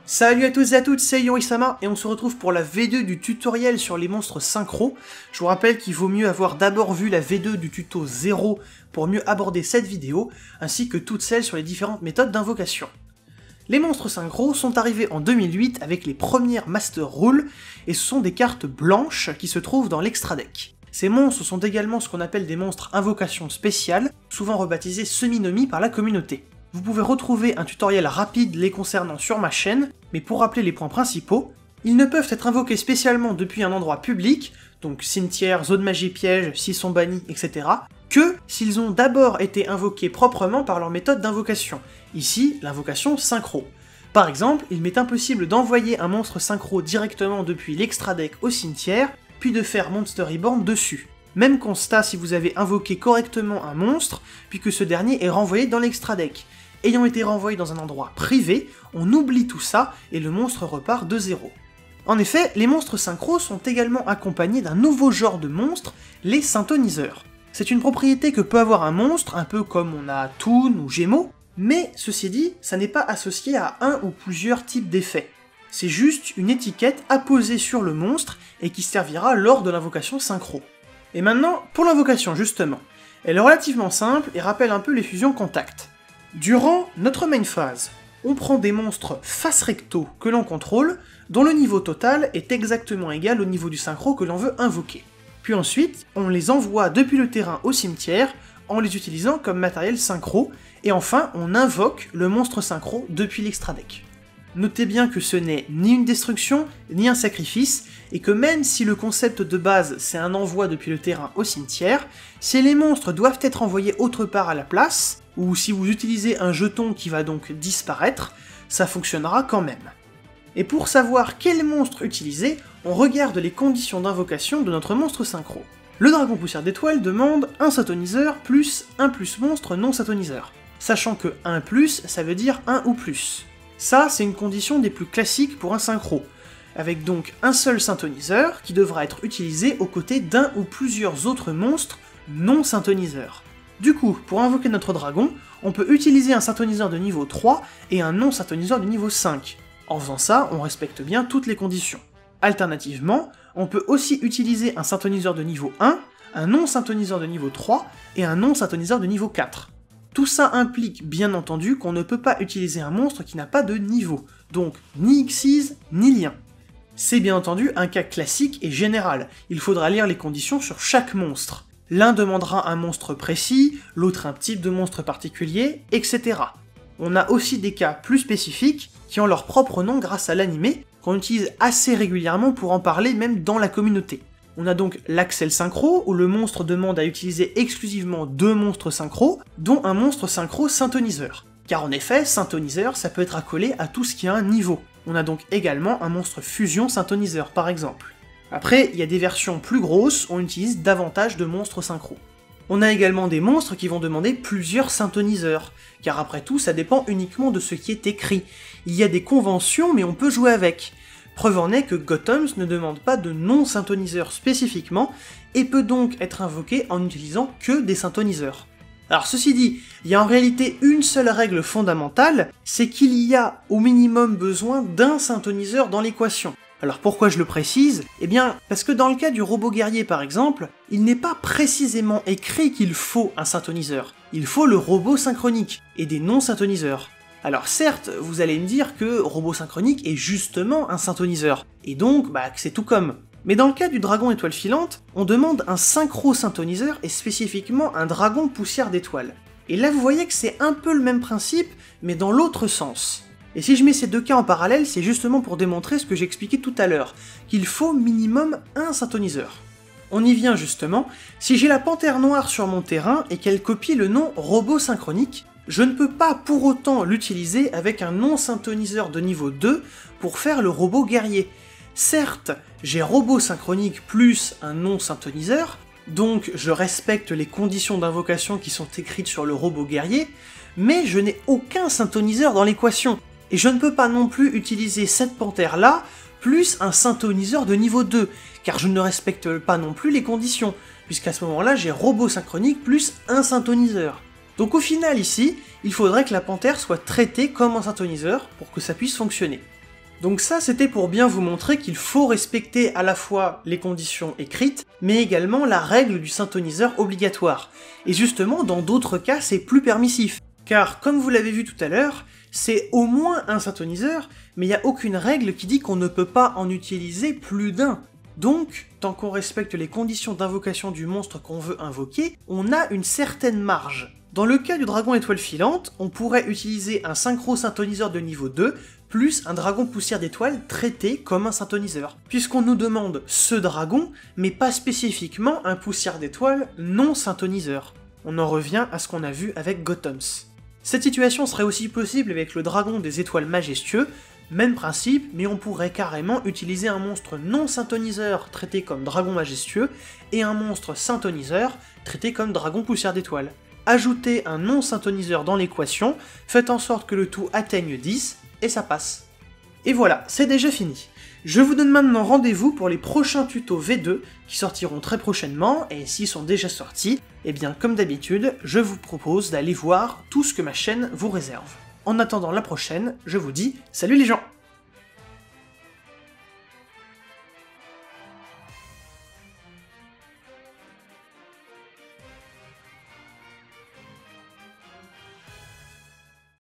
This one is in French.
Salut à tous et à toutes, c'est Yorisama et on se retrouve pour la V2 du tutoriel sur les monstres synchro. Je vous rappelle qu'il vaut mieux avoir d'abord vu la V2 du tuto 0 pour mieux aborder cette vidéo, ainsi que toutes celles sur les différentes méthodes d'invocation. Les monstres synchro sont arrivés en 2008 avec les premières Master Rules, et ce sont des cartes blanches qui se trouvent dans l'extra deck. Ces monstres sont également ce qu'on appelle des monstres invocation spéciales, souvent rebaptisés semi-nomi par la communauté. Vous pouvez retrouver un tutoriel rapide les concernant sur ma chaîne, mais pour rappeler les points principaux, ils ne peuvent être invoqués spécialement depuis un endroit public, donc cimetière, zone magie piège, s'ils sont bannis, etc., que s'ils ont d'abord été invoqués proprement par leur méthode d'invocation, ici l'invocation synchro. Par exemple, il m'est impossible d'envoyer un monstre synchro directement depuis l'extra deck au cimetière, puis de faire Monster Reborn dessus. Même constat si vous avez invoqué correctement un monstre, puis que ce dernier est renvoyé dans l'extra deck. Ayant été renvoyé dans un endroit privé, on oublie tout ça et le monstre repart de zéro. En effet, les monstres synchro sont également accompagnés d'un nouveau genre de monstre, les syntoniseurs. C'est une propriété que peut avoir un monstre, un peu comme on a Toon ou Gémeaux, mais ceci dit, ça n'est pas associé à un ou plusieurs types d'effets. C'est juste une étiquette apposée sur le monstre et qui servira lors de l'invocation synchro. Et maintenant, pour l'invocation justement. Elle est relativement simple et rappelle un peu les fusions contact. Durant notre main phase, on prend des monstres face recto que l'on contrôle, dont le niveau total est exactement égal au niveau du synchro que l'on veut invoquer. Puis ensuite, on les envoie depuis le terrain au cimetière, en les utilisant comme matériel synchro, et enfin on invoque le monstre synchro depuis l'extra deck. Notez bien que ce n'est ni une destruction, ni un sacrifice, et que même si le concept de base c'est un envoi depuis le terrain au cimetière, si les monstres doivent être envoyés autre part à la place, ou si vous utilisez un jeton qui va donc disparaître, ça fonctionnera quand même. Et pour savoir quel monstre utiliser, on regarde les conditions d'invocation de notre monstre synchro. Le dragon poussière d'étoile demande un syntoniseur plus un plus monstre non syntoniseur, sachant que 1 plus ça veut dire 1 ou plus. Ça, c'est une condition des plus classiques pour un synchro, avec donc un seul syntoniseur qui devra être utilisé aux côtés d'un ou plusieurs autres monstres non syntoniseurs. Du coup, pour invoquer notre dragon, on peut utiliser un syntoniseur de niveau 3 et un non syntoniseur de niveau 5. En faisant ça, on respecte bien toutes les conditions. Alternativement, on peut aussi utiliser un syntoniseur de niveau 1, un non syntoniseur de niveau 3 et un non syntoniseur de niveau 4. Tout ça implique bien entendu qu'on ne peut pas utiliser un monstre qui n'a pas de niveau, donc ni Xyz ni lien. C'est bien entendu un cas classique et général, il faudra lire les conditions sur chaque monstre. L'un demandera un monstre précis, l'autre un type de monstre particulier, etc. On a aussi des cas plus spécifiques qui ont leur propre nom grâce à l'animé, qu'on utilise assez régulièrement pour en parler même dans la communauté. On a donc l'Axel Synchro, où le monstre demande à utiliser exclusivement 2 monstres synchro, dont un monstre synchro syntoniseur. Car en effet, syntoniseur, ça peut être accolé à tout ce qui a un niveau. On a donc également un monstre fusion syntoniseur, par exemple. Après, il y a des versions plus grosses, on utilise davantage de monstres synchro. On a également des monstres qui vont demander plusieurs syntoniseurs, car après tout, ça dépend uniquement de ce qui est écrit. Il y a des conventions, mais on peut jouer avec. Preuve en est que Gothoms ne demande pas de non-syntoniseur spécifiquement, et peut donc être invoqué en n'utilisant que des syntoniseurs. Alors ceci dit, il y a en réalité une seule règle fondamentale, c'est qu'il y a au minimum besoin d'un syntoniseur dans l'équation. Alors pourquoi je le précise? Eh bien, parce que dans le cas du robot guerrier par exemple, il n'est pas précisément écrit qu'il faut un syntoniseur. Il faut le robot synchronique, et des non-syntoniseurs. Alors certes, vous allez me dire que robot synchronique est justement un syntoniseur, et donc que c'est tout comme. Mais dans le cas du dragon étoile filante, on demande un synchro-syntoniseur et spécifiquement un dragon poussière d'étoile. Et là vous voyez que c'est un peu le même principe, mais dans l'autre sens. Et si je mets ces deux cas en parallèle, c'est justement pour démontrer ce que j'expliquais tout à l'heure, qu'il faut minimum un syntoniseur. On y vient justement, si j'ai la panthère noire sur mon terrain et qu'elle copie le nom robot synchronique, je ne peux pas pour autant l'utiliser avec un non-syntoniseur de niveau 2 pour faire le robot guerrier. Certes, j'ai robot synchronique plus un non-syntoniseur, donc je respecte les conditions d'invocation qui sont écrites sur le robot guerrier, mais je n'ai aucun syntoniseur dans l'équation, et je ne peux pas non plus utiliser cette panthère-là plus un syntoniseur de niveau 2, car je ne respecte pas non plus les conditions, puisqu'à ce moment-là j'ai robot synchronique plus un syntoniseur. Donc au final ici, il faudrait que la panthère soit traitée comme un syntoniseur pour que ça puisse fonctionner. Donc ça, c'était pour bien vous montrer qu'il faut respecter à la fois les conditions écrites, mais également la règle du synthoniseur obligatoire. Et justement, dans d'autres cas, c'est plus permissif. Car, comme vous l'avez vu tout à l'heure, c'est au moins un synthoniseur, mais il n'y a aucune règle qui dit qu'on ne peut pas en utiliser plus d'un. Donc, tant qu'on respecte les conditions d'invocation du monstre qu'on veut invoquer, on a une certaine marge. Dans le cas du dragon étoile filante, on pourrait utiliser un synchro synthoniseur de niveau 2, plus un dragon poussière d'étoile traité comme un synthoniseur. Puisqu'on nous demande ce dragon, mais pas spécifiquement un poussière d'étoile non synthoniseur. On en revient à ce qu'on a vu avec Gothoms. Cette situation serait aussi possible avec le dragon des étoiles majestueux, même principe, mais on pourrait carrément utiliser un monstre non synthoniseur traité comme dragon majestueux, et un monstre synthoniseur traité comme dragon poussière d'étoile. Ajoutez un non synthoniseur dans l'équation, faites en sorte que le tout atteigne 10, et ça passe. Et voilà, c'est déjà fini. Je vous donne maintenant rendez-vous pour les prochains tutos V2 qui sortiront très prochainement, et s'ils sont déjà sortis, eh bien comme d'habitude, je vous propose d'aller voir tout ce que ma chaîne vous réserve. En attendant la prochaine, je vous dis salut les gens!